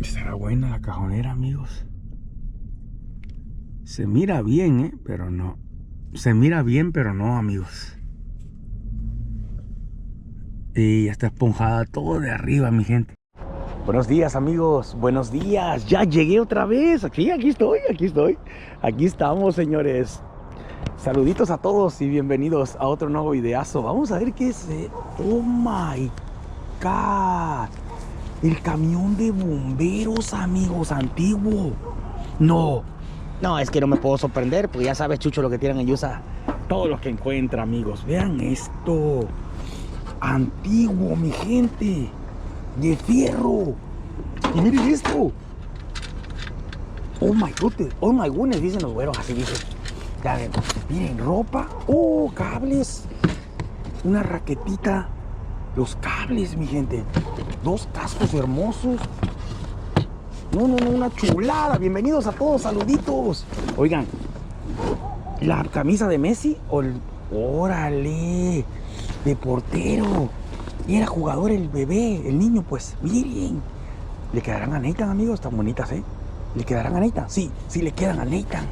Estará buena la cajonera, amigos. Se mira bien, pero no. Se mira bien, pero no, amigos. Y ya está esponjada todo de arriba, mi gente. Buenos días, amigos. Buenos días. Ya llegué otra vez. Aquí estoy. Aquí estamos, señores. Saluditos a todos y bienvenidos a otro nuevo videazo. Vamos a ver qué es. Oh my God. El camión de bomberos, amigos, antiguo. No, es que no me puedo sorprender, porque ya sabes, Chucho, lo que tienen en USA. Todo lo que encuentra, amigos. Vean esto. Antiguo, mi gente. De fierro. Y miren esto. Oh my goodness, dicen los güeros, así dicen. Ya ven, miren, ropa. Oh, cables. Una raquetita. Los cables, mi gente. Dos cascos hermosos. No, una chulada. Bienvenidos a todos, saluditos. Oigan, la camisa de Messi. Órale, de portero. Y era jugador el bebé, el niño, pues. Miren. ¿Le quedarán a Nathan, amigos? Están bonitas, ¿eh? ¿Le quedarán a Nathan? Sí le quedan a Nathan.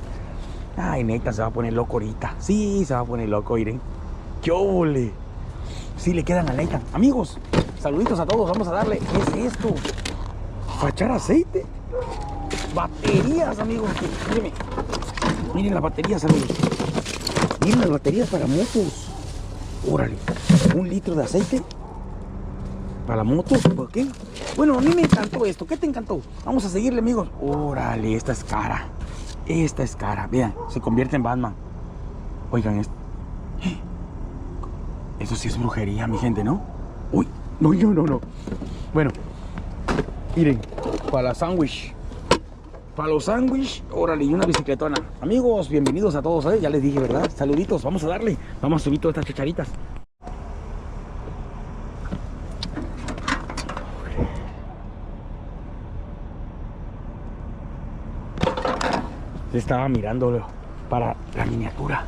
Ay, Nathan se va a poner loco ahorita. Sí, se va a poner loco, miren. ¡Qué óvole! Sí le quedan a Nathan. Amigos, saluditos a todos. Vamos a darle. ¿Qué es esto? ¿Para echar aceite? Baterías, amigos. Miren las baterías, amigos. Miren las baterías para motos. Órale. 1 litro de aceite para la moto. ¿Por qué? Bueno, a mí me encantó esto. ¿Qué te encantó? Vamos a seguirle, amigos. Órale, esta es cara. Esta es cara. Vean, se convierte en Batman. Oigan esto. Eso sí es brujería, mi gente, ¿no? Uy, no. Bueno, miren, para la sándwich. Para los sándwich, órale, y una bicicletona. Amigos, bienvenidos a todos, ¿eh? Ya les dije, ¿verdad? Saluditos, vamos a darle. Vamos a subir todas estas chacharitas. Estaba mirándolo para la miniatura.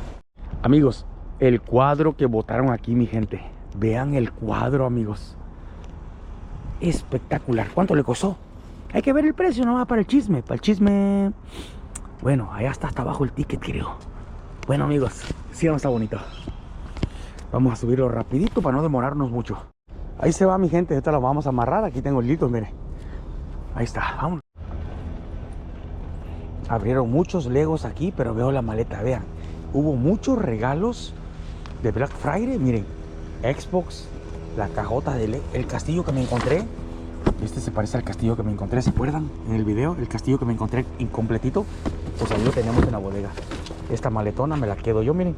Amigos, el cuadro que botaron aquí, mi gente. Vean el cuadro, amigos. Espectacular. ¿Cuánto le costó? Hay que ver el precio, no va para el chisme. Para el chisme. Bueno, allá está hasta abajo el ticket, creo. Bueno, amigos, sí, no está bonito. Vamos a subirlo rapidito para no demorarnos mucho. Ahí se va, mi gente. Esta la vamos a amarrar. Aquí tengo el litos, mire. Ahí está, vamos. Abrieron muchos Legos aquí, pero veo la maleta, vean. Hubo muchos regalos de Black Friday, miren. Xbox, la cajota del el castillo que me encontré. Este se parece al castillo que me encontré, ¿se acuerdan? En el video, el castillo que me encontré incompletito. Pues ahí lo tenemos en la bodega. Esta maletona me la quedo yo, miren.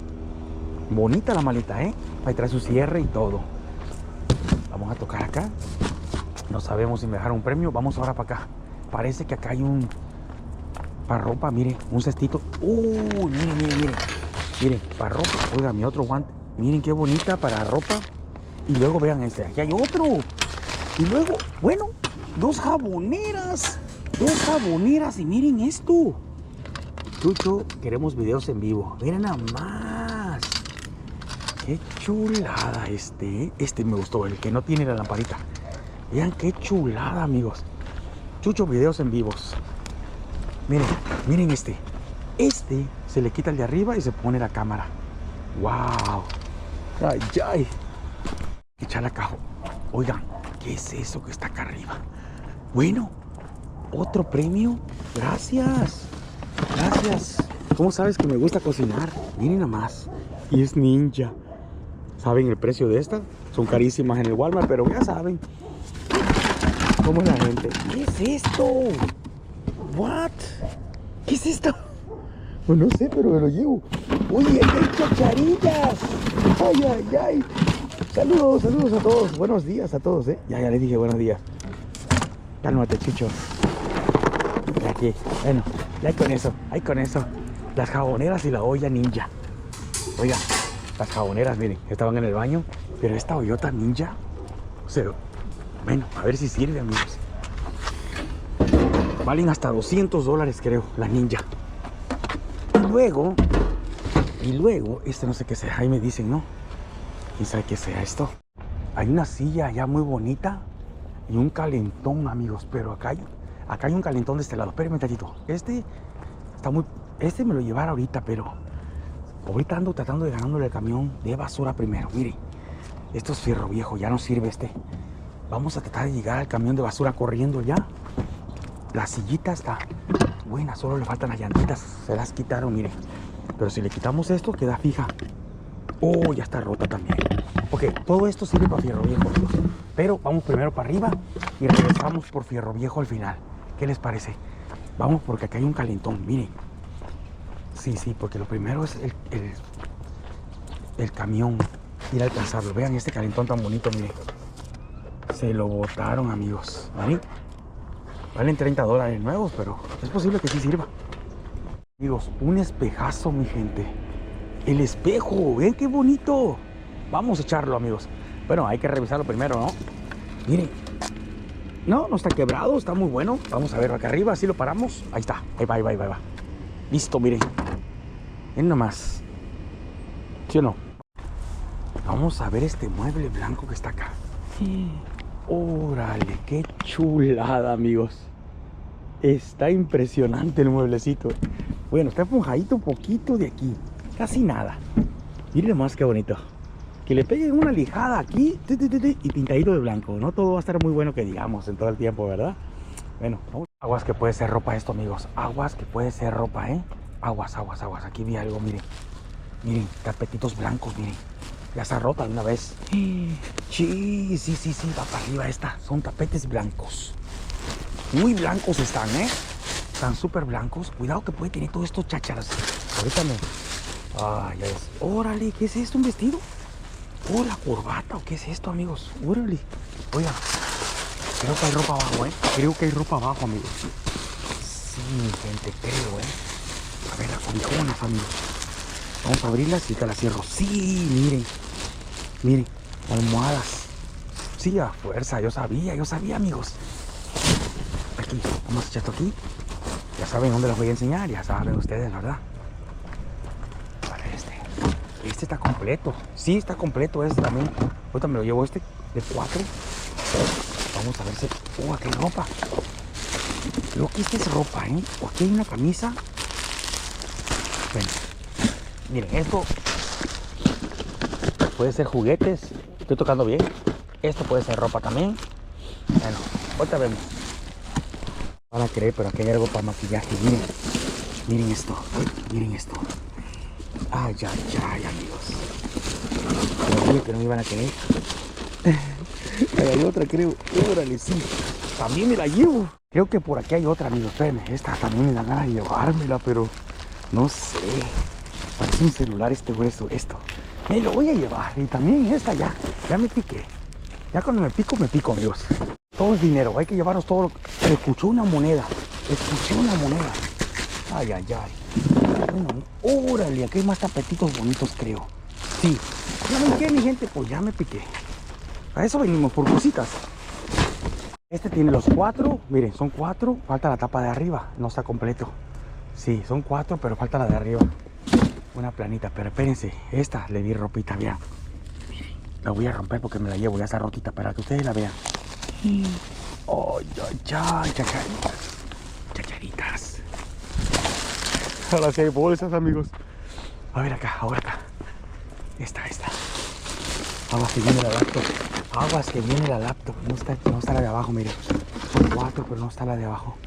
Bonita la maleta, ¿eh? Ahí trae su cierre y todo. Vamos a tocar acá. No sabemos si me dejaron un premio. Vamos ahora para acá. Parece que acá hay un... para ropa, miren, un cestito. Miren. Miren, para ropa. Oiga, mi otro guante. Miren qué bonita para ropa. Y luego vean este, aquí hay otro. Y luego, bueno, dos jaboneras. Y miren esto. Chucho, queremos videos en vivo. Miren nada más. Qué chulada este. Este me gustó, el que no tiene la lamparita. Vean qué chulada, amigos. Chucho, videos en vivos. Miren este. Este se le quita el de arriba y se pone la cámara. ¡Wow! ¡Ay! Echar la caja. Oigan, ¿qué es eso que está acá arriba? Bueno, otro premio. Gracias. ¿Cómo sabes que me gusta cocinar? Miren nada más. Y es ninja. ¿Saben el precio de esta? Son carísimas en el Walmart, pero ya saben cómo es la gente. ¿Qué es esto? What? ¿Qué es esto? Pues no sé, pero me lo llevo. Oye, hay chacharillas. Ay. Saludos a todos. Buenos días a todos, ¿eh? Ya les dije buenos días. Cálmate, Chucho. Aquí. Bueno, ahí con eso. Las jaboneras y la olla ninja. Oiga, las jaboneras, miren, estaban en el baño. Pero esta ollota ninja. O sea, bueno, a ver si sirve, amigos. Valen hasta $200, creo, la ninja. Y luego, este no sé qué sea, ahí me dicen, ¿no? ¿Quién sabe qué sea esto? Hay una silla allá muy bonita y un calentón, amigos, pero acá Acá hay un calentón de este lado. Espérenme tantito. Este está muy... Este me lo llevará ahorita, pero... Ahorita ando tratando de ganándole el camión de basura primero. Miren, esto es fierro viejo, ya no sirve este. Vamos a tratar de llegar al camión de basura corriendo ya. La sillita está buena, solo le faltan las llantitas. Se las quitaron, miren. Pero si le quitamos esto, queda fija. Oh, ya está rota también. Ok, todo esto sirve para fierro viejo, amigos. Pero vamos primero para arriba y regresamos por fierro viejo al final. ¿Qué les parece? Vamos porque acá hay un calentón, miren. Sí, porque lo primero es el camión. Ir a alcanzarlo. Vean este calentón tan bonito, miren. Se lo botaron, amigos. ¿Vale? Valen $30 nuevos, pero es posible que sí sirva. Amigos, un espejazo, mi gente. El espejo, ven qué bonito. Vamos a echarlo, amigos. Bueno, hay que revisarlo primero, ¿no? Miren. No está quebrado, está muy bueno. Vamos a ver acá arriba, así lo paramos. Ahí está, ahí va. Listo, miren. Ven nomás. ¿Sí o no? Vamos a ver este mueble blanco que está acá. Órale, qué chulada, amigos. Está impresionante el mueblecito. Bueno, está empujadito un poquito de aquí. Casi nada. Miren más qué bonito. Que le peguen una lijada aquí y pintadito de blanco. No todo va a estar muy bueno que digamos en todo el tiempo, ¿verdad? Bueno, vamos. Aguas que puede ser ropa esto, amigos. Aguas que puede ser ropa, ¿eh? Aguas. Aquí vi algo, miren. Miren, tapetitos blancos, miren. Ya está rota de una vez. Sí, va para arriba esta. Son tapetes blancos. Muy blancos están, ¿eh? Están súper blancos. Cuidado que puede tener todos estos chácharas. Ahorita me... Ah, ya ves. Órale, ¿qué es esto? ¿Un vestido? Oh, la corbata. ¿O qué es esto, amigos? Órale. Oigan, creo que hay ropa abajo, ¿eh? Creo que hay ropa abajo, amigos. Sí, gente, creo, ¿eh? A ver, las cobijonas, amigos. Vamos a abrirlas y te las cierro. Sí, miren, almohadas. Sí, a fuerza, yo sabía, amigos. Aquí, vamos a echar esto aquí. Ya saben dónde las voy a enseñar, ya saben ustedes, ¿verdad? Vale, este está completo. Sí, está completo este también. Ahorita me lo llevo este de 4. Vamos a ver si... aquí hay ropa. Creo que esta es ropa, ¿eh? O aquí hay una camisa. Bueno. Miren, esto puede ser juguetes. Estoy tocando bien. Esto puede ser ropa también. Bueno, ahorita vemos. No van a creer, pero aquí hay algo para maquillaje. Miren esto. Miren esto. Ay, amigos. Me dije que no me iban a creer. Hay otra, creo. Órale, sí. También me la llevo. Creo que por aquí hay otra, amigos. Espérenme. Esta también me da ganas de llevármela, pero no sé. Parece un celular este grueso, esto. Me lo voy a llevar. Y también esta ya me piqué. Ya cuando me pico, amigos. Todo es dinero, hay que llevarnos todo. Escuché una moneda. Ay. Órale, aquí hay más tapetitos bonitos, creo. Sí. Ya me piqué, mi gente, pues ya me piqué. A eso venimos, por cositas. Este tiene los 4. Miren, son 4. Falta la tapa de arriba, no está completo. Sí, son 4, pero falta la de arriba. Una planita, pero espérense, esta le di ropita, vean. Miren, la voy a romper porque me la llevo, ya está rotita, para que ustedes la vean. Ay, chacharitas. Ahora sí hay bolsas, amigos. A ver acá, ahora acá. Esta. Aguas que viene la laptop. No está la de abajo, miren. Son 4, pero no está la de abajo.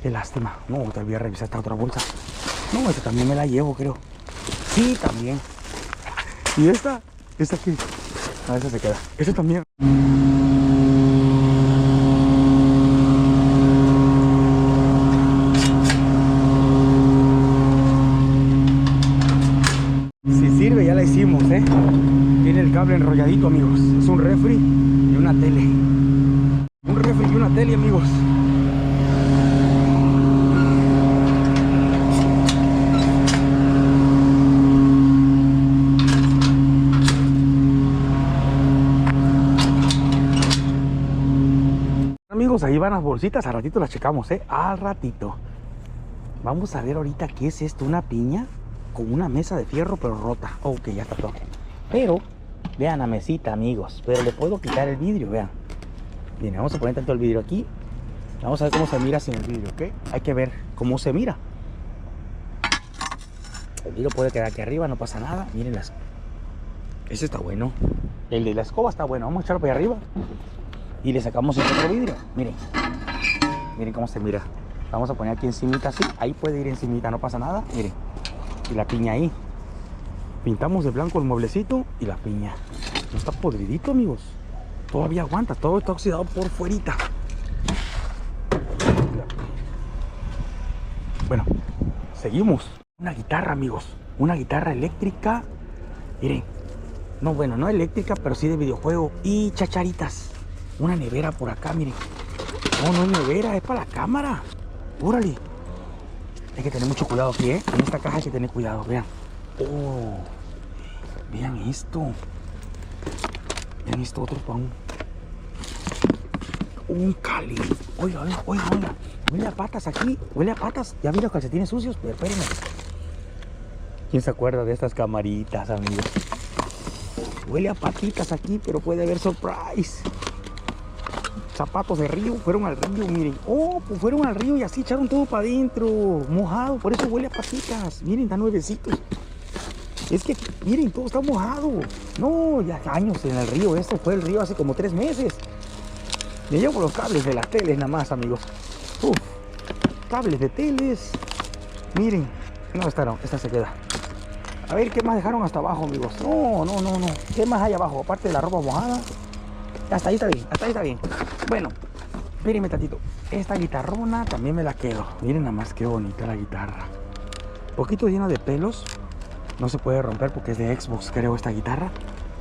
Qué lástima. No, te voy a revisar esta otra bolsa. No, esta también me la llevo, creo. Sí, también. ¿Y esta? ¿Esta qué? Ah, esa se queda. Esta también. Si sirve, ya la hicimos, ¿eh? Tiene el cable enrolladito, amigos. Es un refri y una tele. Un refri y una tele, amigos. Amigos, ahí van las bolsitas, al ratito las checamos, al ratito. Vamos a ver ahorita qué es esto, una piña con una mesa de fierro pero rota. Ok, ya está todo. Pero, vean la mesita, amigos, pero le puedo quitar el vidrio, vean. Bien, vamos a poner tanto el vidrio aquí. Vamos a ver cómo se mira sin el vidrio, ¿ok? Hay que ver cómo se mira. El vidrio puede quedar aquí arriba, no pasa nada. Miren las... Ese está bueno. El de la escoba está bueno. Vamos a echarlo para arriba. Y le sacamos el otro vidrio. Miren. Miren cómo se mira. Vamos a poner aquí encimita así. Ahí puede ir encimita, no pasa nada. Miren. Y la piña ahí. Pintamos de blanco el mueblecito y la piña. No está podridito, amigos. Todavía aguanta. Todo está oxidado por fuerita. Bueno, seguimos. Una guitarra, amigos. Una guitarra eléctrica. Miren. No, bueno, no eléctrica, pero sí de videojuego. Y chacharitas. Una nevera por acá, miren. No, no es nevera, es para la cámara. Órale. Hay que tener mucho cuidado aquí, ¿eh? En esta caja hay que tener cuidado, vean. Oh, vean esto. Vean esto otro para un Cali. Oiga, oiga, oiga, oiga. Huele a patas aquí, huele a patas. Ya vi los calcetines sucios, pero espérenme. ¿Quién se acuerda de estas camaritas, amigos? Huele a patitas aquí, pero puede haber surprise. Zapatos de río, fueron al río, miren. Oh, pues fueron al río y así echaron todo para adentro, mojado, por eso huele a patitas. Miren, está nuevecitos. Es que, miren, todo está mojado. No, ya años en el río, esto fue el río hace como 3 meses. Me llevo los cables de las teles nada más, amigos. Uf, cables de teles. Miren, no, esta se queda. A ver, ¿qué más dejaron hasta abajo, amigos? No, no, no, no. ¿Qué más hay abajo? Aparte de la ropa mojada. Hasta ahí está bien, hasta ahí está bien. Bueno, espérenme tantito. Esta guitarrona también me la quedo. Miren nada más qué bonita la guitarra. Poquito llena de pelos. No se puede romper porque es de Xbox, creo, esta guitarra.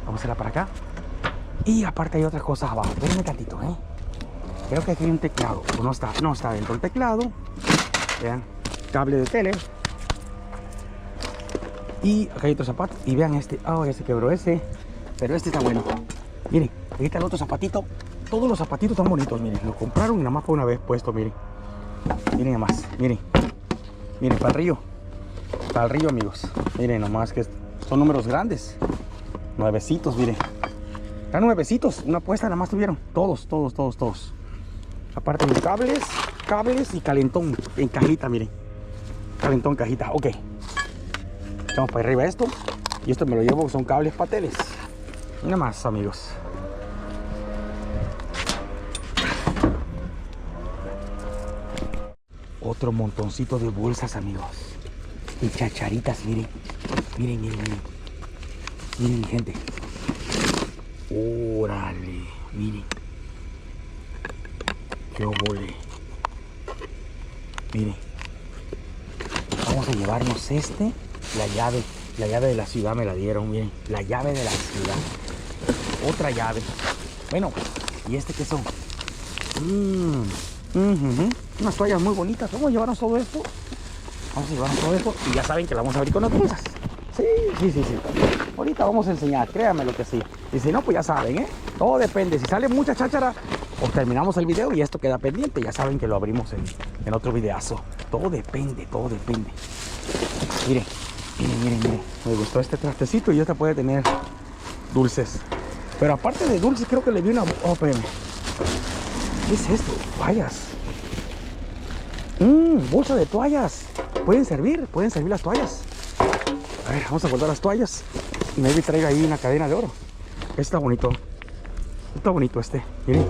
Vamos a hacerla para acá. Y aparte hay otras cosas abajo. Espérenme tantito, ¿eh? Creo que aquí hay un teclado. Pues no está dentro del teclado. Vean, cable de tele. Y acá hay otro zapato. Y vean este. Oh, ya se quebró ese. Pero este está bueno. Miren, aquí está el otro zapatito. Todos los zapatitos están bonitos, miren. Lo compraron y nada más fue una vez puesto, miren. Miren nada más, miren. Miren, para el río. Para el río, amigos. Miren nomás que son números grandes. Nuevecitos, miren. Están nuevecitos. Una puesta nada más tuvieron. Todos. Aparte de cables y calentón en cajita, miren. Calentón, cajita. Ok. Echamos para arriba esto. Y esto me lo llevo, son cables para teles. Nada más, amigos. Otro montoncito de bolsas, amigos. Y chacharitas, miren. Miren. Miren, mi gente. Órale, miren. Qué obole. Miren. Vamos a llevarnos la llave de la ciudad me la dieron, miren. La llave de la ciudad. Otra llave. Bueno, ¿y qué son? Unas toallas muy bonitas. Vamos a llevarnos todo esto. Y ya saben que la vamos a abrir con las bolsas. Sí. Ahorita vamos a enseñar, créanme lo que sí. Y si no, pues ya saben, ¿eh? Todo depende. Si sale mucha cháchara, pues terminamos el video y esto queda pendiente. Ya saben que lo abrimos en otro videazo. Todo depende. Miren. Me gustó este trastecito y esta puede tener dulces. Pero aparte de dulces, creo que le vi una... Oh, espérenme. ¿Qué es esto? Toallas. Bolsa de toallas. Pueden servir las toallas. A ver, vamos a guardar las toallas. Y maybe traiga ahí una cadena de oro. Este está bonito. Está bonito este. Miren.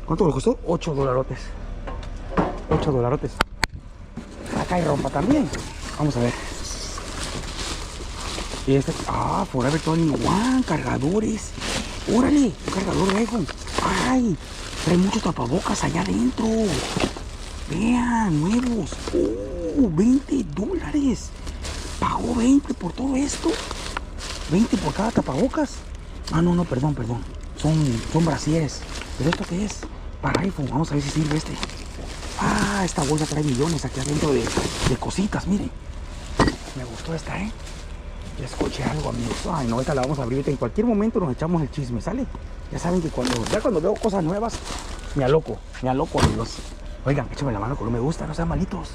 ¿Cuánto me costó? $8. $8. Acá hay ropa también. Vamos a ver. Y Forever 21, cargadores. Órale, un cargador de iPhone. Ay, trae muchos tapabocas allá adentro. Vean, nuevos. $20. Pagó 20 por todo esto. 20 por cada tapabocas. No, perdón. Son brasieres. ¿Pero esto qué es? Para iPhone. Vamos a ver si sirve este. Esta bolsa trae millones aquí adentro de cositas, miren. Me gustó esta, ¿eh? Ya escuché algo, amigos. Ay, no, esta la vamos a abrir. En cualquier momento nos echamos el chisme, ¿sale? Ya saben que cuando veo cosas nuevas, me aloco, amigos. Oigan, échame la mano con lo me gusta, no sean malitos.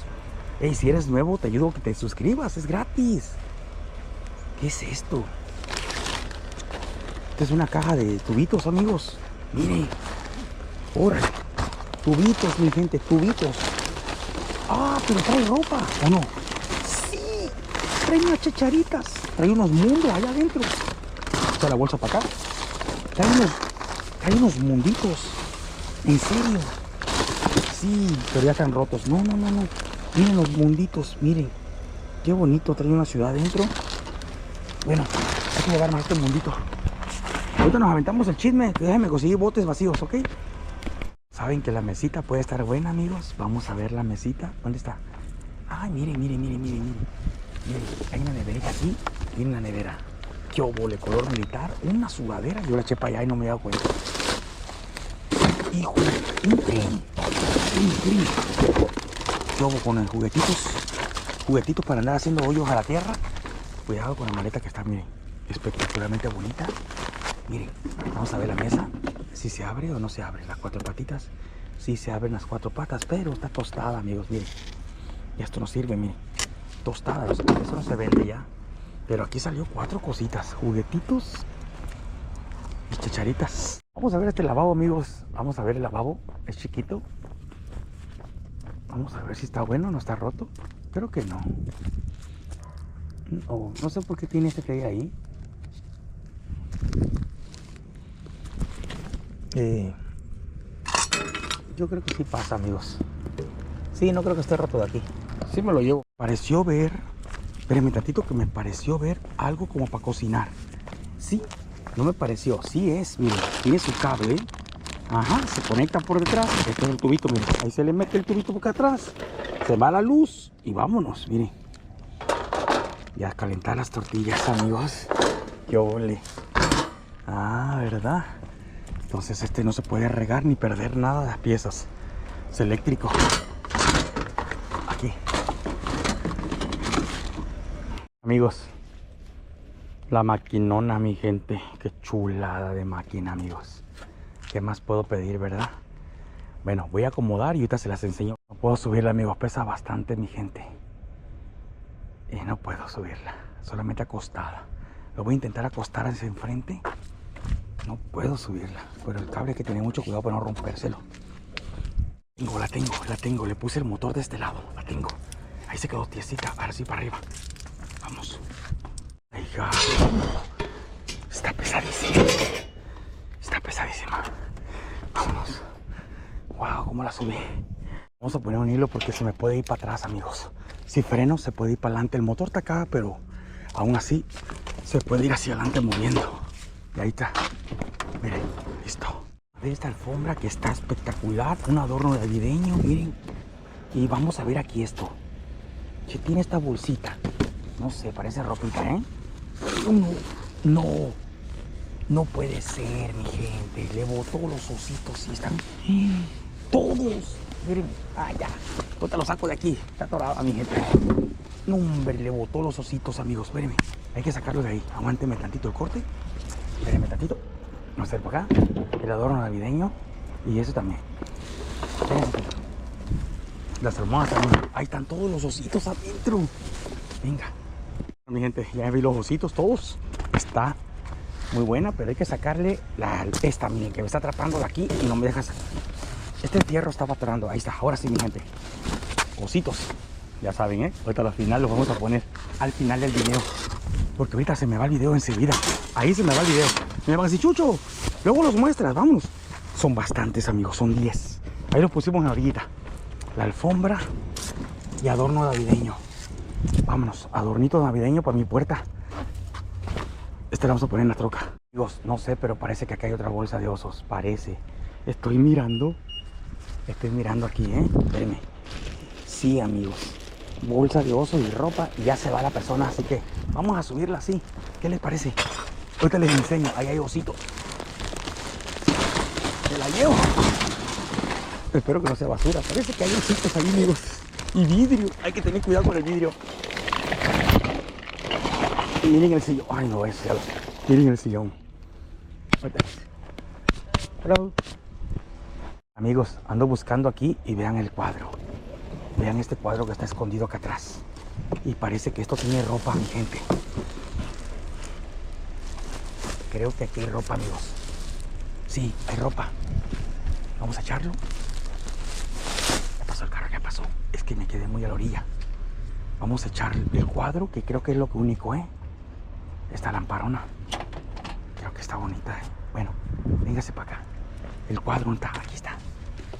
Ey, si eres nuevo, te ayudo a que te suscribas, es gratis. ¿Qué es esto? Esta es una caja de tubitos, amigos. Miren. Órale. Tubitos, mi gente, tubitos. Ah, pero trae ropa, ¿o no? Sí, trae unas chacharitas. Trae unos mundos allá adentro. Echa la bolsa para acá. Trae unos munditos. ¿En serio? Sí, pero ya están rotos. No. Miren los munditos, miren. Qué bonito, trae una ciudad adentro. Bueno, hay que llevar más este mundito. Ahorita nos aventamos el chisme. Déjenme conseguir botes vacíos, ¿ok? Saben que la mesita puede estar buena, amigos. Vamos a ver la mesita. ¿Dónde está? Ay, miren. Miren, hay una neverita aquí. Miren la nevera. Qué obole, color militar. Una sudadera. Yo la eché para allá y no me he dado cuenta. Hijo, un tren. ¿Qué obo con el juguetitos para andar haciendo hoyos a la tierra? Cuidado con la maleta que está, miren, espectacularmente bonita. Miren, vamos a ver la mesa, si se abre o no se abre. Las cuatro patitas, sí se abren las cuatro patas, pero está tostada, amigos, miren. Y esto no sirve, miren, tostada, eso no se vende ya. Pero aquí salió cuatro cositas, juguetitos y chacharitas. Vamos a ver este lavabo, amigos. Vamos a ver el lavabo, es chiquito. Vamos a ver si está bueno, no está roto. Creo que no. No sé por qué tiene este que hay ahí. Yo creo que sí pasa, amigos. Sí, no creo que esté roto de aquí. Sí me lo llevo. Pareció ver, espérenme tantito, que me pareció ver algo como para cocinar. Sí, no me pareció. Sí es, miren, tiene su cable. Ajá, se conecta por detrás. Este es el tubito, miren. Ahí se le mete el tubito por acá atrás. Se va la luz y vámonos, miren. Y a calentar las tortillas, amigos. ¡Qué ole! Ah, ¿verdad? Entonces este no se puede regar ni perder nada de las piezas. Es eléctrico. Aquí. Amigos, la maquinona, mi gente. Qué chulada de máquina, amigos. ¿Qué más puedo pedir, verdad? Bueno, voy a acomodar y ahorita se las enseño. No puedo subirla, amigos. Pesa bastante, mi gente. Y no puedo subirla. Solamente acostada. Lo voy a intentar acostar hacia enfrente. No puedo subirla. Pero el cable hay que tener mucho cuidado para no rompérselo. La tengo. Le puse el motor de este lado. La tengo. Ahí se quedó tiesita. Ahora sí para arriba. Vamos. Ay, ya. Está pesadísima. Vámonos. Wow, cómo la subí. Vamos a poner un hilo porque se me puede ir para atrás, amigos. Si freno, se puede ir para adelante. El motor está acá, pero aún así se puede ir hacia adelante moviendo. Y ahí está. Miren, listo. A ver esta alfombra que está espectacular. Un adorno navideño, miren. Y vamos a ver aquí esto. ¿Qué tiene esta bolsita? No sé, parece ropita, ¿eh? No puede ser, mi gente. Le botó los ositos y están todos. Miren, ya. Ahorita lo saco de aquí. Está atorado, mi gente. No, hombre, le botó los ositos, amigos. Espérenme. Hay que sacarlo de ahí. Aguánteme tantito el corte. Espérenme tantito. Vamos a hacer por acá. El adorno navideño. Y eso también. Espérenme tantito. Las almohadas también. Ahí están todos los ositos adentro. Venga. Mi gente, ya vi los ositos todos. Está muy buena, pero hay que sacarle esta, miren, que me está atrapando de aquí y no me deja sacar. Este fierro estaba atorando. Ahí está. Ahora sí, mi gente. Ositos. Ya saben, ¿eh? Ahorita al final los vamos a poner al final del video. Porque ahorita se me va el video enseguida. Ahí se me va el video. Me van a decir, Chucho, luego los muestras, vámonos. Son bastantes, amigos, son 10. Ahí los pusimos en la orillita. La alfombra y adorno navideño. Vámonos, adornito navideño para mi puerta. Este lo vamos a poner en la troca. Amigos, no sé, pero parece que acá hay otra bolsa de osos. Parece. Estoy mirando aquí, ¿eh? Espérenme. Sí, amigos. Bolsa de oso y ropa. Y ya se va la persona, así que vamos a subirla así. ¿Qué les parece? Ahorita les enseño. Ahí hay osito. Me la llevo. Espero que no sea basura. Parece que hay ositos ahí, amigos. Y vidrio. Hay que tener cuidado con el vidrio. Y miren el sillón. Ay, no, ese. Miren el sillón. Hello. Amigos, ando buscando aquí y vean el cuadro. Vean este cuadro que está escondido acá atrás. Y parece que esto tiene ropa, mi gente. Creo que aquí hay ropa, amigos. Sí, hay ropa. Vamos a echarlo. pasó el carro? ¿Qué pasó? Es que me quedé muy a la orilla. Vamos a echar el cuadro, que creo que es lo único, Esta lamparona. Creo que está bonita, Bueno, véngase para acá. El cuadro está, aquí está.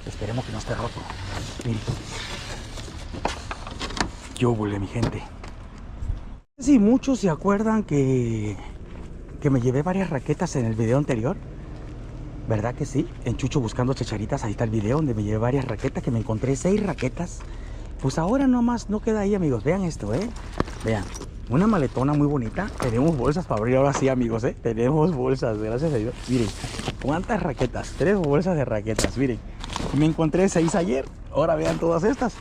Esperemos que no esté roto. Miren. Yo volé, mi gente. No sé si muchos se acuerdan que me llevé varias raquetas en el video anterior. ¿Verdad que sí? En Chucho Buscando Chacharitas, ahí está el video donde me llevé varias raquetas, que me encontré 6 raquetas. Pues ahora nomás no queda ahí, amigos. Vean esto, Vean, una maletona muy bonita. Tenemos bolsas para abrir ahora sí, amigos, Tenemos bolsas, gracias a Dios. Miren, ¿cuántas raquetas? 3 bolsas de raquetas, miren. Me encontré 6 ayer. Ahora vean todas estas.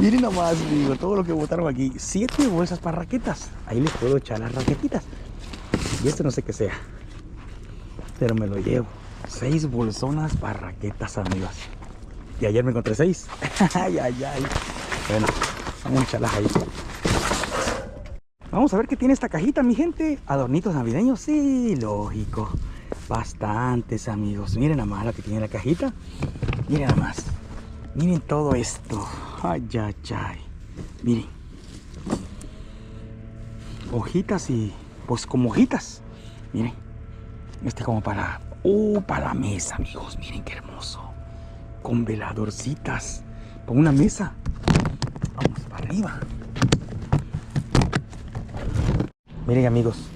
Miren nomás, digo, todo lo que botaron aquí. 7 bolsas para raquetas. Ahí les puedo echar las raquetitas. Y esto no sé qué sea, pero me lo llevo. 6 bolsonas para raquetas, amigos. Y ayer me encontré 6. Ay, ay, ay. Bueno, vamos a echarlas ahí. Vamos a ver qué tiene esta cajita, mi gente. Adornitos navideños, sí, lógico. Bastantes, amigos. Miren nada más lo que tiene la cajita. Miren nada más. Miren todo esto. Ay, ay, ay. Miren. Hojitas y... pues como hojitas. Miren. Este como para... para la mesa, amigos. Miren qué hermoso. Con veladorcitas. Para una mesa. Vamos para arriba. Miren, amigos.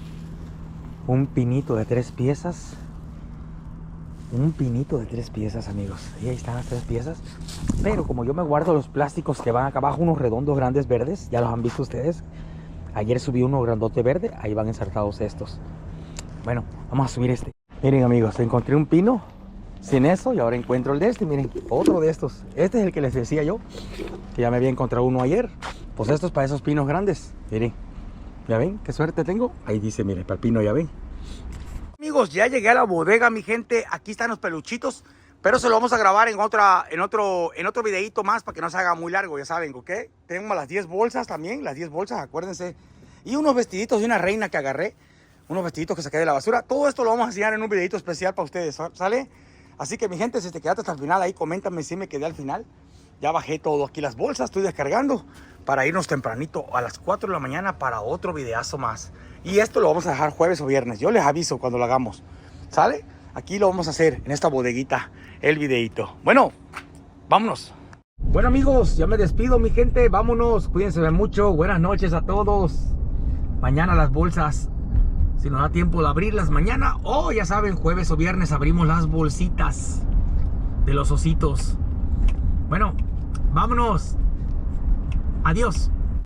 Un pinito de 3 piezas. Un pinito de 3 piezas, amigos. Y ahí están las 3 piezas. Pero como yo me guardo los plásticos que van acá abajo, unos redondos grandes verdes. Ya los han visto ustedes. Ayer subí uno grandote verde. Ahí van ensartados estos. Bueno, vamos a subir este. Miren, amigos, encontré un pino sin eso y ahora encuentro el de este. Miren, otro de estos. Este es el que les decía yo, que ya me había encontrado uno ayer. Pues esto es para esos pinos grandes. Miren, ¿ya ven qué suerte tengo? Ahí dice, miren, para el pino, ya ven. Amigos, ya llegué a la bodega, mi gente. Aquí están los peluchitos, pero se lo vamos a grabar en otro videito más para que no se haga muy largo, ya saben, ¿ok? Tenemos las 10 bolsas también, las 10 bolsas, acuérdense. Y unos vestiditos de una reina que agarré. Unos vestiditos que saqué de la basura. Todo esto lo vamos a enseñar en un videito especial para ustedes, ¿sale? Así que, mi gente, si te quedaste hasta el final, ahí coméntame si me quedé al final. Ya bajé todo aquí las bolsas, estoy descargando para irnos tempranito a las 4 de la mañana para otro videazo más. Y esto lo vamos a dejar jueves o viernes. Yo les aviso cuando lo hagamos, ¿sale? Aquí lo vamos a hacer en esta bodeguita, el videito. Bueno, vámonos. Bueno, amigos, ya me despido, mi gente. Vámonos, cuídense mucho. Buenas noches a todos. Mañana las bolsas, si nos da tiempo de abrirlas mañana, o ya saben, jueves o viernes abrimos las bolsitas de los ositos. Bueno, vámonos. Adiós.